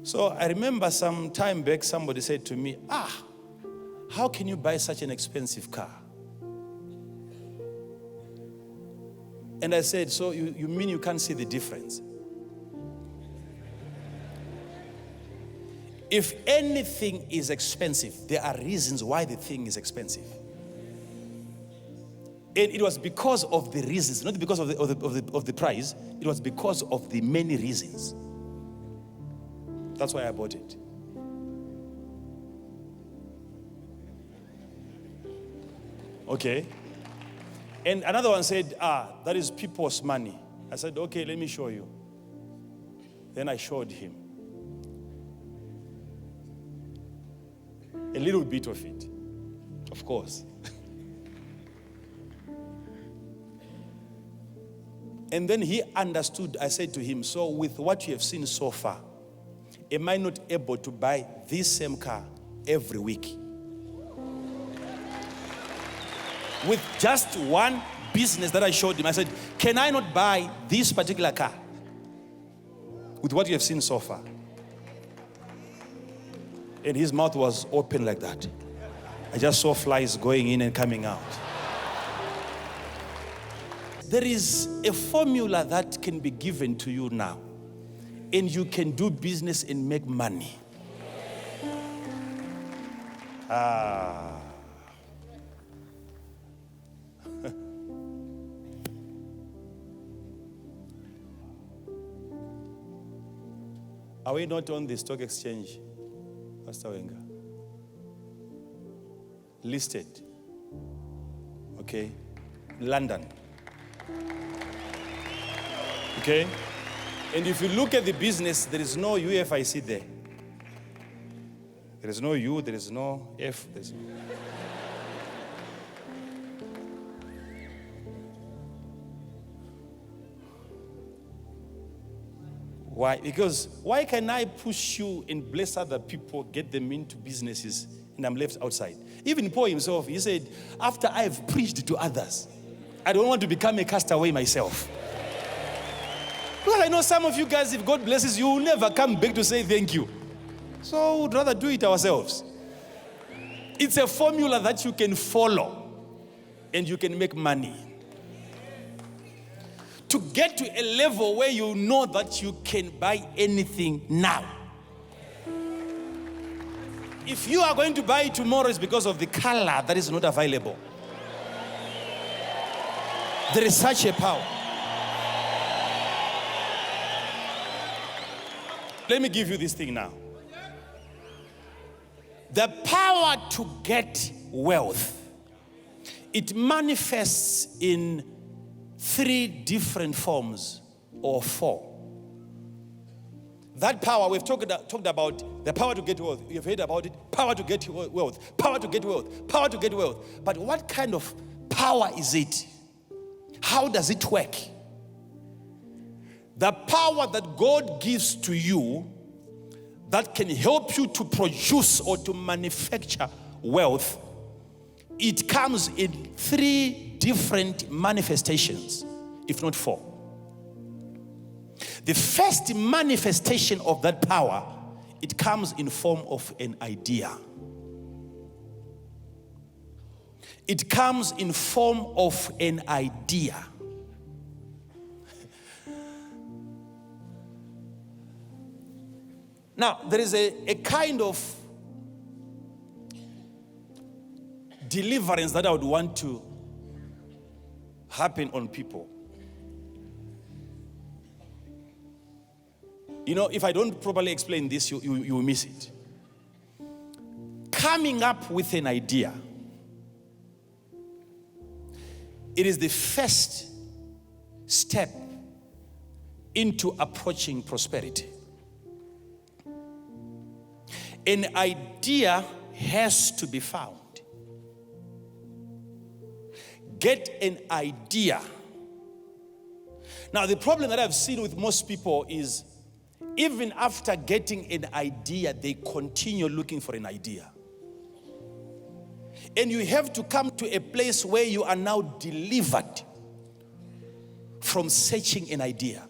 So I remember some time back, somebody said to me, how can you buy such an expensive car? And I said, so you mean you can't see the difference? If anything is expensive, there are reasons why the thing is expensive. And it was because of the reasons, not because of the price. It was because of the many reasons. That's why I bought it. Okay. And another one said, that is people's money. I said, okay, let me show you. Then I showed him a little bit of it, of course. And then he understood. I said to him, so with what you have seen so far, am I not able to buy this same car every week? With just one business that I showed him, I said, can I not buy this particular car with what you have seen so far? And his mouth was open like that. I just saw flies going in and coming out. There is a formula that can be given to you now, and you can do business and make money. Are we not on the stock exchange, Pastor Wenger? Listed. Okay. London. Okay? And if you look at the business, there is no UFIC there. There is no U, there is no F. Why? Because why can I push you and bless other people, get them into businesses, and I'm left outside? Even Paul himself, he said, after I have preached to others, I don't want to become a castaway myself. Well, I know some of you guys, if God blesses you, will never come back to say thank you. So we'd rather do it ourselves. It's a formula that you can follow and you can make money. To get to a level where you know that you can buy anything now. If you are going to buy it tomorrow, it's because of the color that is not available. There is such a power. Let me give you this thing now. The power to get wealth, it manifests in 3 different forms or 4. That power, we've talked about the power to get wealth. You've heard about it. Power to get wealth. Power to get wealth. Power to get wealth. But what kind of power is it? How does it work? The power that God gives to you that can help you to produce or to manufacture wealth, it comes in 3 different manifestations, if not 4. The first manifestation of that power, it comes in form of an idea. It comes in form of an idea. Now, there is a kind of deliverance that I would want to happen on people. You know, if I don't properly explain this, you will miss it. Coming up with an idea, it is the first step into approaching prosperity. An idea has to be found. Get an idea. Now, the problem that I've seen with most people is even after getting an idea, they continue looking for an idea. And you have to come to a place where you are now delivered from searching an idea.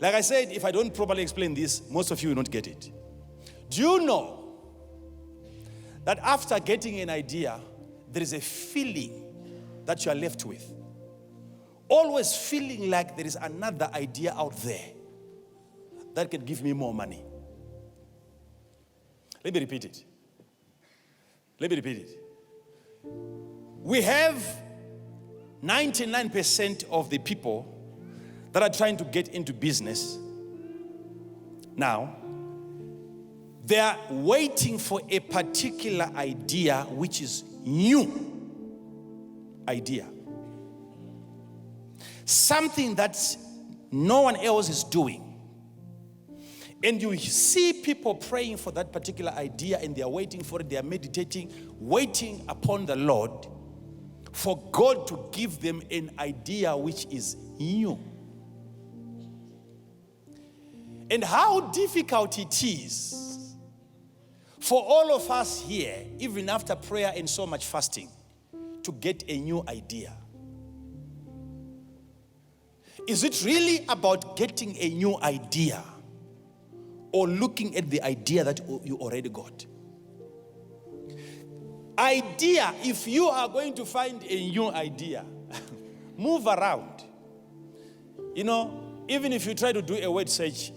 Like I said, if I don't properly explain this, most of you will not get it. Do you know that after getting an idea, there is a feeling that you are left with? Always feeling like there is another idea out there that can give me more money. Let me repeat it. We have 99% of the people that are trying to get into business now. They are waiting for a particular idea which is new idea. Something that no one else is doing. And you see people praying for that particular idea and they are waiting for it, they are meditating, waiting upon the Lord for God to give them an idea which is new. And how difficult it is for all of us here, even after prayer and so much fasting, to get a new idea. Is it really about getting a new idea or looking at the idea that you already got? Idea, if you are going to find a new idea, move around. You know, even if you try to do a word search,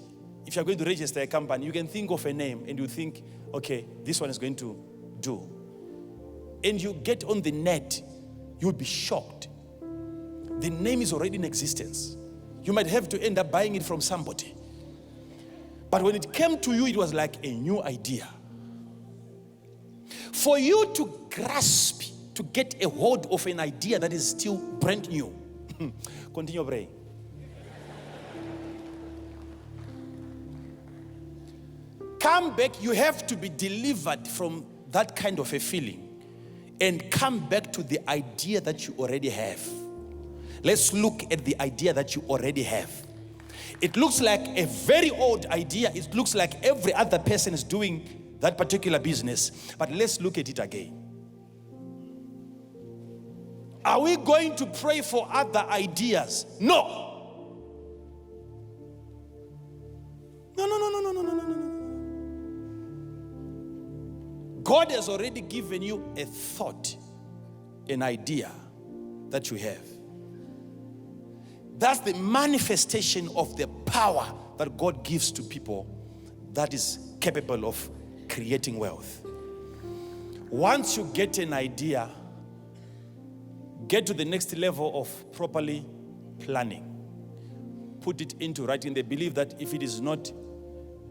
if you're going to register a company, you can think of a name and you think, okay, this one is going to do. And you get on the net, you'll be shocked. The name is already in existence. You might have to end up buying it from somebody. But when it came to you, it was like a new idea. For you to grasp, to get a hold of an idea that is still brand new. Continue praying. Come back, you have to be delivered from that kind of a feeling and come back to the idea that you already have. Let's look at the idea that you already have. It looks like a very old idea. It looks like every other person is doing that particular business. But let's look at it again. Are we going to pray for other ideas? No. No. God has already given you a thought, an idea that you have. That's the manifestation of the power that God gives to people that is capable of creating wealth. Once you get an idea, get to the next level of properly planning. Put it into writing. They believe that if it is not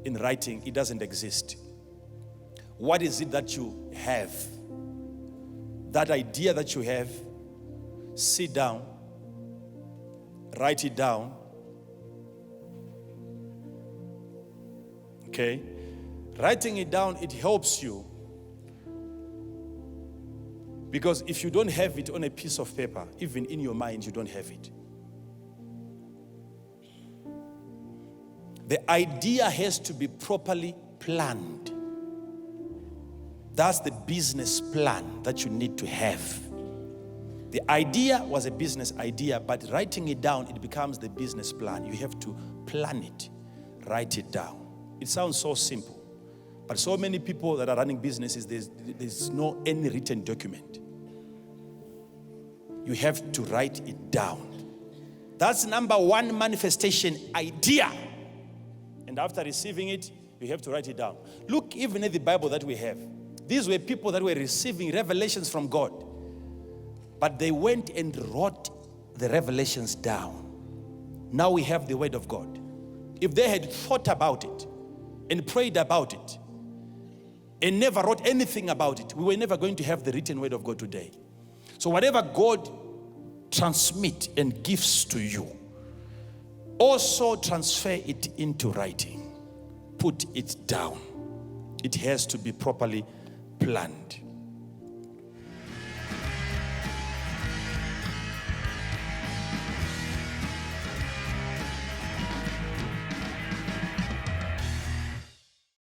in writing, it doesn't exist. What is it that you have? That idea that you have, sit down, write it down. Okay? Writing it down, it helps you. Because if you don't have it on a piece of paper, even in your mind, you don't have it. The idea has to be properly planned. That's the business plan that you need to have. The idea was a business idea, but writing it down, it becomes the business plan. You have to plan it, write it down. It sounds so simple, but so many people that are running businesses, there's no any written document. You have to write it down. That's number one manifestation, idea. And after receiving it, you have to write it down. Look even at the Bible that we have. These were people that were receiving revelations from God. But they went and wrote the revelations down. Now we have the word of God. If they had thought about it and prayed about it and never wrote anything about it, we were never going to have the written word of God today. So whatever God transmits and gives to you, also transfer it into writing. Put it down. It has to be properly planned.